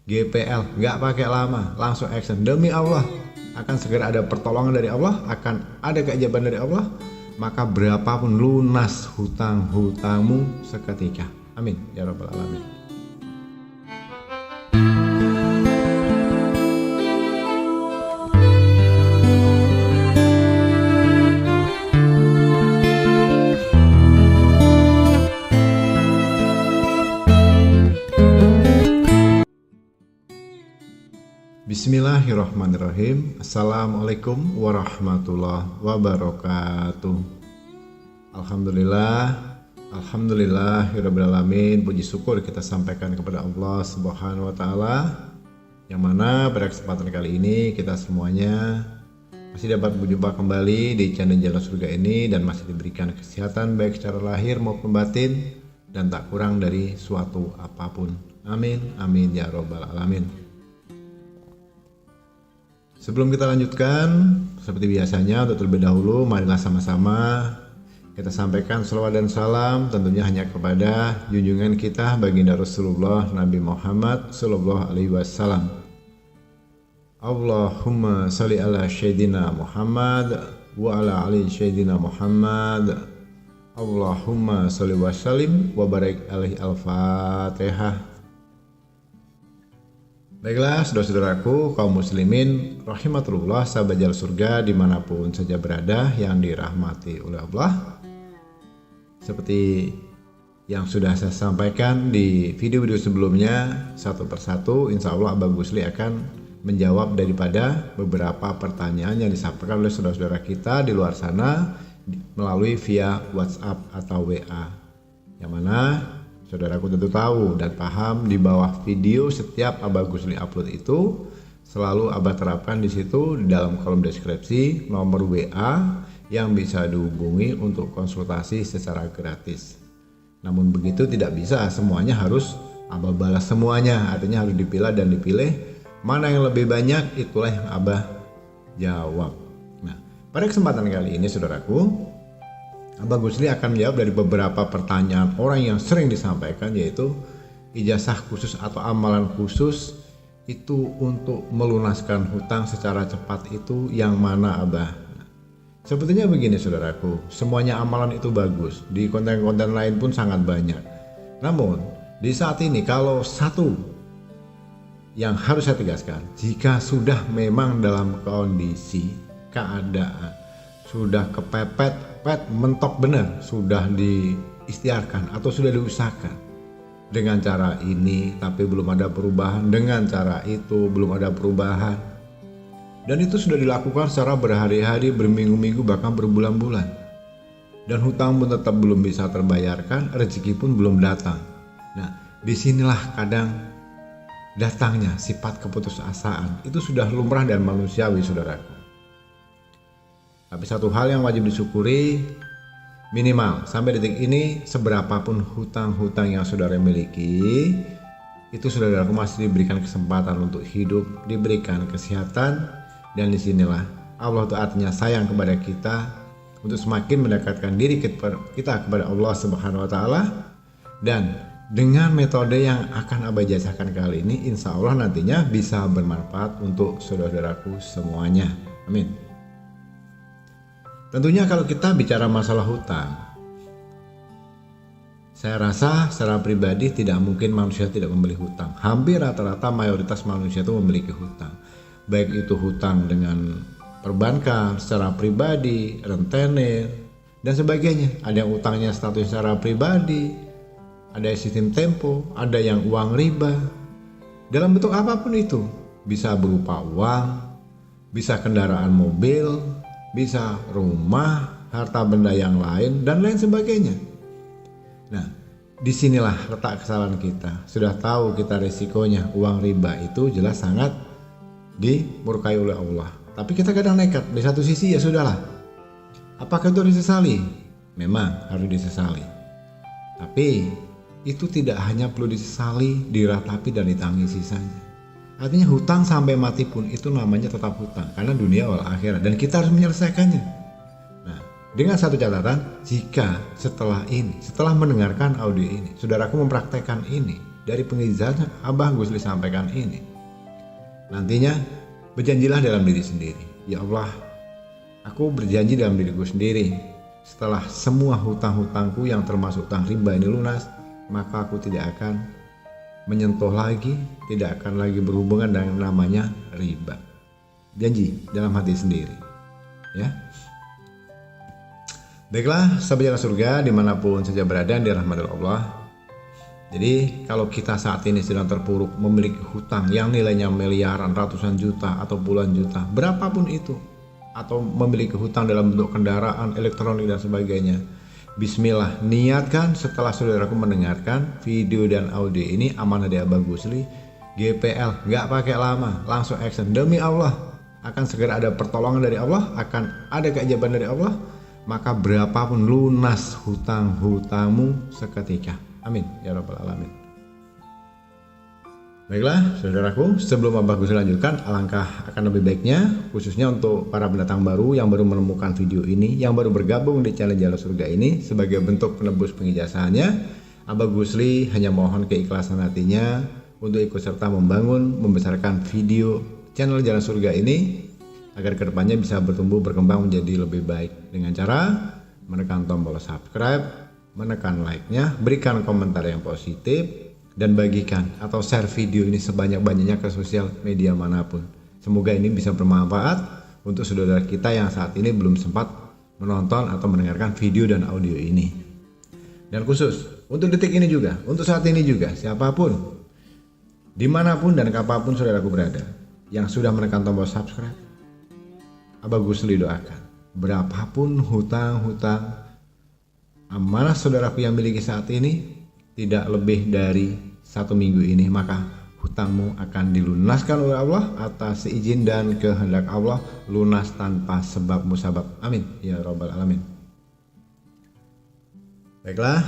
GPL, nggak pakai lama, langsung action. Demi Allah, akan segera ada pertolongan dari Allah, akan ada keajaiban dari Allah, maka berapapun lunas hutang-hutangmu seketika. Amin ya rabbal alamin. Bismillahirrahmanirrahim. Assalamualaikum warahmatullahi wabarakatuh. Alhamdulillahirrabbilalamin. Puji syukur kita sampaikan kepada Allah Subhanahu wa Ta'ala, yang mana pada kesempatan kali ini kita semuanya masih dapat berjumpa kembali di channel Jalan Surga ini, dan masih diberikan kesehatan baik secara lahir maupun batin, dan tak kurang dari suatu apapun. Amin amin ya rabbal alamin. Sebelum kita lanjutkan, seperti biasanya untuk terlebih dahulu, marilah sama-sama kita sampaikan shalawat dan salam tentunya hanya kepada junjungan kita baginda Rasulullah Nabi Muhammad Sallallahu Alaihi Wasallam. Allahumma sholli ala Sayyidina Muhammad wa ala ali Sayyidina Muhammad. Allahumma sholli wa sallim wa barik alaihi. Al-Fatihah. Baiklah saudara-saudaraku kaum muslimin rahimatullah, sahabat Jalan Surga dimanapun saja berada yang dirahmati oleh Allah. Seperti yang sudah saya sampaikan di video-video sebelumnya, satu persatu insya Allah Abah Gusli akan menjawab daripada beberapa pertanyaan yang disampaikan oleh saudara-saudara kita di luar sana melalui via WhatsApp atau WA, yang mana saudaraku tentu tahu dan paham di bawah video setiap Abah Gusli upload itu selalu Abah terapkan di situ di dalam kolom deskripsi nomor WA yang bisa dihubungi untuk konsultasi secara gratis. Namun begitu tidak bisa semuanya harus Abah balas semuanya, artinya harus dipilah dan dipilih mana yang lebih banyak, itulah yang Abah jawab. Nah, pada kesempatan kali ini saudaraku, Abah Gusli akan menjawab dari beberapa pertanyaan orang yang sering disampaikan, yaitu ijazah khusus atau amalan khusus itu untuk melunaskan hutang secara cepat itu yang mana Abah? Sepertinya begini saudaraku, semuanya amalan itu bagus, di konten-konten lain pun sangat banyak. Namun di saat ini kalau satu yang harus saya tegaskan, jika sudah memang dalam kondisi keadaan sudah kepepet mentok benar, sudah diikhtiarkan atau sudah diusahakan dengan cara ini tapi belum ada perubahan, dengan cara itu belum ada perubahan, dan itu sudah dilakukan secara berhari-hari, berminggu-minggu, bahkan berbulan-bulan, dan hutang pun tetap belum bisa terbayarkan, rezeki pun belum datang. Nah, disinilah kadang datangnya sifat keputusasaan. Itu sudah lumrah dan manusiawi saudaraku. Tapi satu hal yang wajib disyukuri, minimal sampai detik ini seberapapun hutang-hutang yang saudara miliki, itu saudaraku masih diberikan kesempatan untuk hidup, diberikan kesehatan, dan disinilah Allah artinya sayang kepada kita untuk semakin mendekatkan diri kita kepada Allah Subhanahu Wa Taala. Dan dengan metode yang akan Abah jelaskan kali ini, insya Allah nantinya bisa bermanfaat untuk saudara-saudaraku semuanya. Amin. Tentunya kalau kita bicara masalah hutang, saya rasa secara pribadi tidak mungkin manusia tidak memiliki hutang. Hampir rata-rata mayoritas manusia itu memiliki hutang. Baik itu hutang dengan perbankan, secara pribadi, rentenir, dan sebagainya. Ada yang utangnya status secara pribadi, ada yang sistem tempo, ada yang uang riba. Dalam bentuk apapun itu, bisa berupa uang, bisa kendaraan mobil, bisa rumah, harta benda yang lain, dan lain sebagainya. Nah, disinilah letak kesalahan kita. Sudah tahu kita resikonya, uang riba itu jelas sangat dimurkai oleh Allah. Tapi kita kadang nekat. Di satu sisi ya sudahlah. Apakah itu disesali? Memang harus disesali. Tapi itu tidak hanya perlu disesali, diratapi dan ditangisi saja. Artinya hutang sampai mati pun itu namanya tetap hutang, karena dunia wal akhirat, dan kita harus menyelesaikannya. Nah, dengan satu catatan, jika setelah mendengarkan audio ini, saudaraku mempraktekkan ini, dari penjelasan Abah Gusli sampaikan ini. Nantinya berjanjilah dalam diri sendiri, ya Allah, aku berjanji dalam diriku sendiri, setelah semua hutang-hutangku yang termasuk hutang riba ini lunas, maka aku tidak akan menyentuh lagi, tidak akan lagi berhubungan dengan namanya riba. Janji dalam hati sendiri, ya. Baiklah, sahabat jalan surga dimanapun saja berada di rahmat Allah. Jadi kalau kita saat ini sedang terpuruk memiliki hutang yang nilainya miliaran, ratusan juta atau puluhan juta, berapapun itu, atau memiliki hutang dalam bentuk kendaraan, elektronik dan sebagainya, bismillah, niatkan setelah saudaraku mendengarkan video dan audio ini amanah dari Abah Gusli, GPL, gak pakai lama, langsung action. Demi Allah akan segera ada pertolongan dari Allah, akan ada keajaiban dari Allah, maka berapapun lunas hutang-hutangmu seketika. Amin ya rabbal alamin. Baiklah saudaraku, sebelum Abah Gusli lanjutkan, alangkah akan lebih baiknya khususnya untuk para pendatang baru yang baru menemukan video ini, yang baru bergabung di channel Jalan Surga ini, sebagai bentuk penebus pengijazahannya, Abah Gusli hanya mohon keikhlasan hatinya untuk ikut serta membangun, membesarkan video channel Jalan Surga ini agar kedepannya bisa bertumbuh berkembang menjadi lebih baik dengan cara menekan tombol subscribe, menekan like-nya, berikan komentar yang positif, dan bagikan atau share video ini sebanyak-banyaknya ke sosial media manapun. Semoga ini bisa bermanfaat untuk saudara kita yang saat ini belum sempat menonton atau mendengarkan video dan audio ini. Dan khusus untuk detik ini juga, untuk saat ini juga, siapapun, dimanapun dan kapanpun saudaraku berada, yang sudah menekan tombol subscribe, Abah Gusli doakan, berapapun hutang-hutang amanah saudaraku yang miliki saat ini, tidak lebih dari 1 minggu ini, maka hutangmu akan dilunaskan oleh Allah atas izin dan kehendak Allah, lunas tanpa sebab musabab. Amin ya rabbal alamin. Baiklah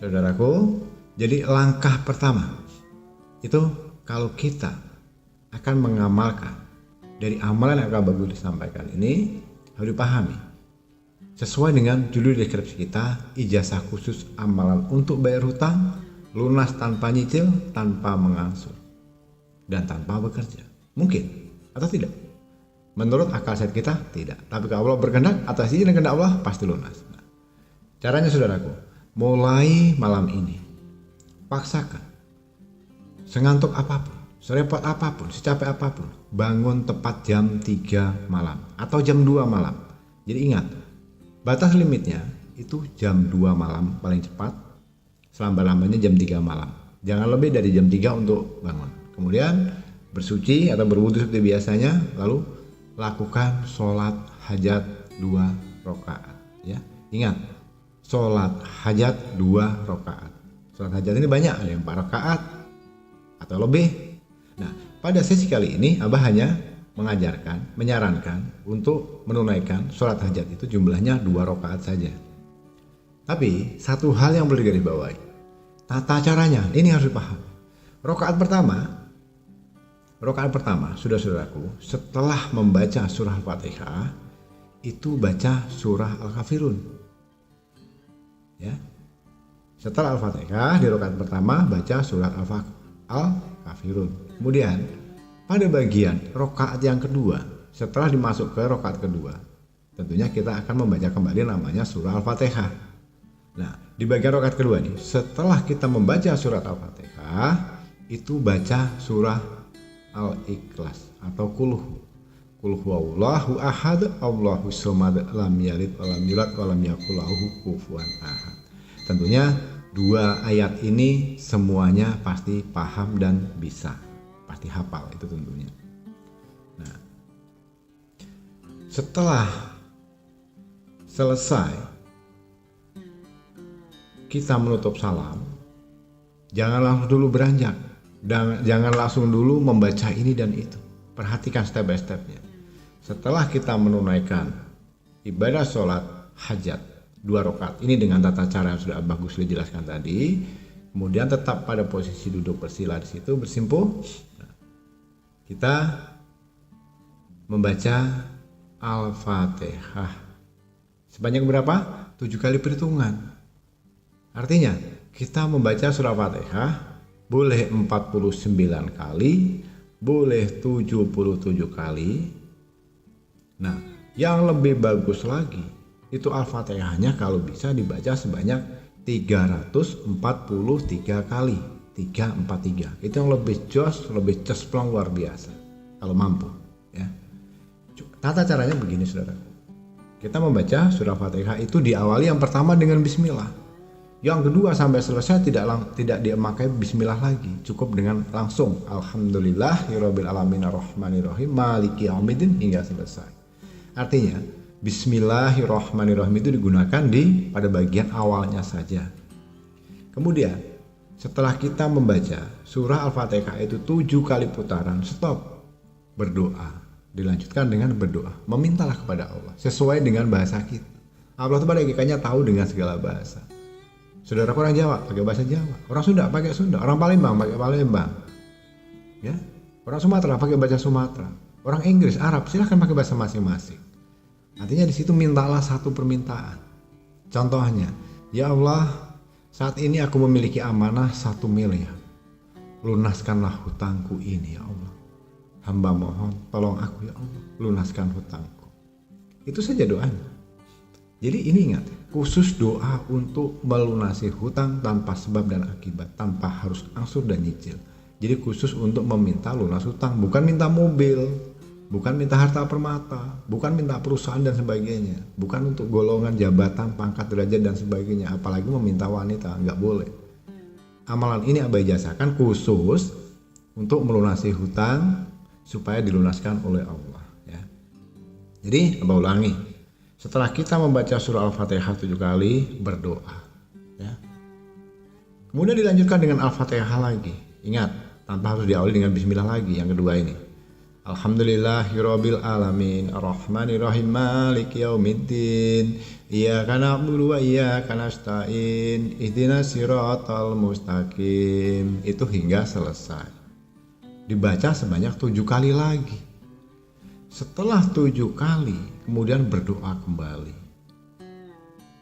saudaraku, jadi langkah pertama itu kalau kita akan mengamalkan dari amalan yang Abah Gusli sampaikan ini, harus dipahami sesuai dengan judul deskripsi kita, ijazah khusus amalan untuk bayar hutang, lunas tanpa nyicil, tanpa mengangsur, dan tanpa bekerja. Mungkin atau tidak? Menurut akal sehat kita tidak. Tapi kalau Allah berkehendak, atas izin dan kehendak Allah pasti lunas. Nah, caranya saudaraku, mulai malam ini, paksakan, sengantuk apapun, serepot apapun, secapek apapun, bangun tepat jam 3 malam atau jam 2 malam. Jadi ingat, batas limitnya itu jam 2 malam paling cepat, selambat-lambatnya jam 3 malam. Jangan lebih dari jam 3 untuk bangun. Kemudian bersuci atau berwudu seperti biasanya, lalu lakukan sholat hajat 2 rakaat. Ya, ingat, sholat hajat 2 rakaat. Sholat hajat ini banyak, ada yang 4 rakaat atau lebih. Nah, pada sesi kali ini Abah hanya menyarankan untuk menunaikan sholat hajat itu jumlahnya 2 rakaat saja. Tapi satu hal yang perlu digarisbawahi, tata caranya ini harus dipaham. Rakaat pertama, saudaraku, setelah membaca surah Al-Fatihah itu baca surah Al-Kafirun. Ya, setelah Al-Fatihah di rakaat pertama baca surat Al-Kafirun. Kemudian pada bagian rakaat yang kedua, setelah dimasuk ke rakaat kedua, tentunya kita akan membaca kembali namanya surah Al-Fatihah. Nah, di bagian rakaat kedua nih, setelah kita membaca surat Al-Fatihah, itu baca surah Al-Ikhlas atau Qul huwallahu ahad, Allahus samad, lam yalid walam yulad walam yakul lahu kufuwan ahad. Tentunya 2 ayat ini semuanya pasti paham dan bisa. Pasti hafal itu tentunya. Nah, setelah selesai kita menutup salam, jangan langsung dulu beranjak, dan jangan langsung dulu membaca ini dan itu. Perhatikan step by stepnya. Setelah kita menunaikan ibadah sholat hajat 2 rakaat ini dengan tata cara yang sudah Abah Gusli jelaskan tadi, kemudian tetap pada posisi duduk bersila di situ bersimpuh. Kita membaca Al-Fatihah sebanyak berapa? 7 kali perhitungan. Artinya kita membaca surah Al-Fatihah boleh 49 kali, boleh 77 kali. Nah, yang lebih bagus lagi itu Al-Fatihahnya kalau bisa dibaca sebanyak 343 kali. 343. Itu yang lebih jos, lebih cesplong luar biasa kalau mampu, ya. Tata caranya begini, saudara. Kita membaca surah Fatihah itu diawali yang pertama dengan bismillah. Yang kedua sampai selesai tidak dimakai bismillah lagi, cukup dengan langsung alhamdulillahirabbil alamin arrahmanirrahim maliki yaumiddin hingga selesai. Artinya bismillahirrahmanirrahim itu digunakan pada bagian awalnya saja. Kemudian setelah kita membaca surah Al-Fatihah itu 7 kali putaran, stop, berdoa. Dilanjutkan dengan berdoa, memintalah kepada Allah sesuai dengan bahasa kita. Allah itu pada hakikatnya tahu dengan segala bahasa. Saudara orang Jawa pakai bahasa Jawa, orang Sunda pakai Sunda, orang Palembang pakai Palembang, ya, orang Sumatera pakai bahasa Sumatera, orang Inggris, Arab silahkan pakai bahasa masing-masing. Artinya di situ mintalah satu permintaan. Contohnya, ya Allah, saat ini aku memiliki amanah 1 miliar, lunaskanlah hutangku ini ya Allah. Hamba mohon tolong aku ya Allah, lunaskan hutangku. Itu saja doanya. Jadi ini ingat, khusus doa untuk melunasi hutang tanpa sebab dan akibat, tanpa harus angsur dan nyicil. Jadi khusus untuk meminta lunas hutang, bukan minta mobil, bukan minta harta permata, bukan minta perusahaan dan sebagainya, bukan untuk golongan, jabatan, pangkat, derajat dan sebagainya, apalagi meminta wanita, nggak boleh. Amalan ini Abai jasakan khusus untuk melunasi hutang supaya dilunaskan oleh Allah, ya. Jadi Abai ulangi, setelah kita membaca surah Al-Fatihah 7 kali, berdoa, ya. Kemudian dilanjutkan dengan Al-Fatihah lagi. Ingat, tanpa harus diawali dengan bismillah lagi. Yang kedua ini, alhamdulillahirabbil alamin arrahmanirrahim maliki yaumiddin iyyaka na'budu wa iyyaka nasta'in ihdinas siratal mustaqim. Itu hingga selesai. Dibaca sebanyak 7 kali lagi. Setelah 7 kali, kemudian berdoa kembali.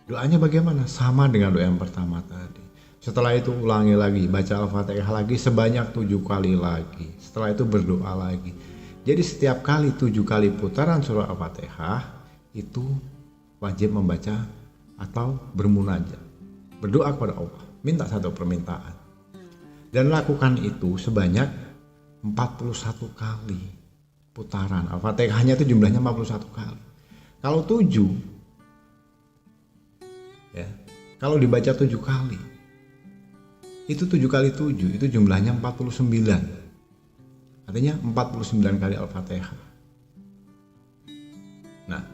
Doanya bagaimana? Sama dengan doa yang pertama tadi. Setelah itu ulangi lagi, baca Al-Fatihah lagi sebanyak 7 kali lagi. Setelah itu berdoa lagi. Jadi setiap kali 7 kali putaran surah Al-Fatihah itu wajib membaca atau bermunajat, berdoa kepada Allah, minta satu permintaan. Dan lakukan itu sebanyak 41 kali putaran. Al-Fatihahnya itu jumlahnya 41 kali. Kalau 7, ya, kalau dibaca 7 kali, itu 7 kali 7, itu jumlahnya 49. Artinya 49 kali Al-Fatihah. Nah,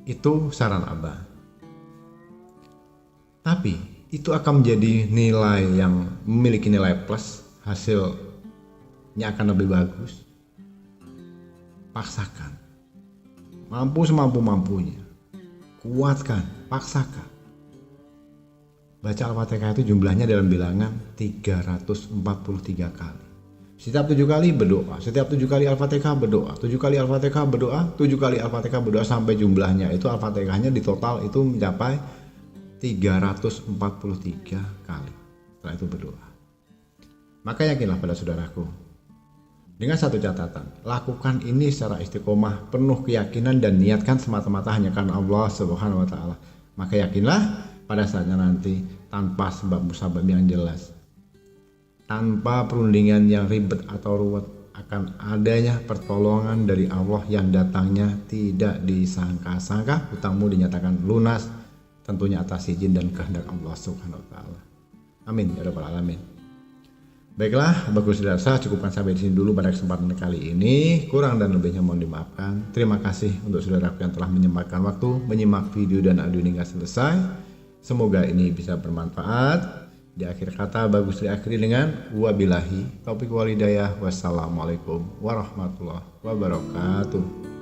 itu saran Abah. Tapi itu akan menjadi nilai yang memiliki nilai plus, hasilnya akan lebih bagus. Paksakan. Mampu semampu-mampunya. Kuatkan, paksakan. Baca Al-Fatihah itu jumlahnya dalam bilangan 343 kali. Setiap 7 kali berdoa, setiap 7 kali Al-Fatihah berdoa, 7 kali Al-Fatihah berdoa, 7 kali Al-Fatihah berdoa sampai jumlahnya itu Al-Fatihahnya di total itu mencapai 343 kali. Setelah itu berdoa. Maka yakinlah pada saudaraku, dengan satu catatan, lakukan ini secara istiqomah, penuh keyakinan dan niatkan semata-mata hanya karena Allah Subhanahu wa taala. Maka yakinlah pada saatnya nanti tanpa sebab musabab yang jelas, tanpa perundingan yang ribet atau ruwet, akan adanya pertolongan dari Allah yang datangnya tidak disangka-sangka. Hutangmu dinyatakan lunas, tentunya atas izin dan kehendak Allah Subhanahu wa taala. Amin ya rabbal alamin. Baiklah, bagus dirasa cukupkan sampai di sini dulu pada kesempatan kali ini. Kurang dan lebihnya mohon dimaafkan. Terima kasih untuk saudaraku yang telah menyempatkan waktu menyimak video dan audio hingga selesai. Semoga ini bisa bermanfaat. Di akhir kata bagus diakhiri dengan wabillahi taufiq wal hidayah. Wassalamualaikum warahmatullahi wabarakatuh.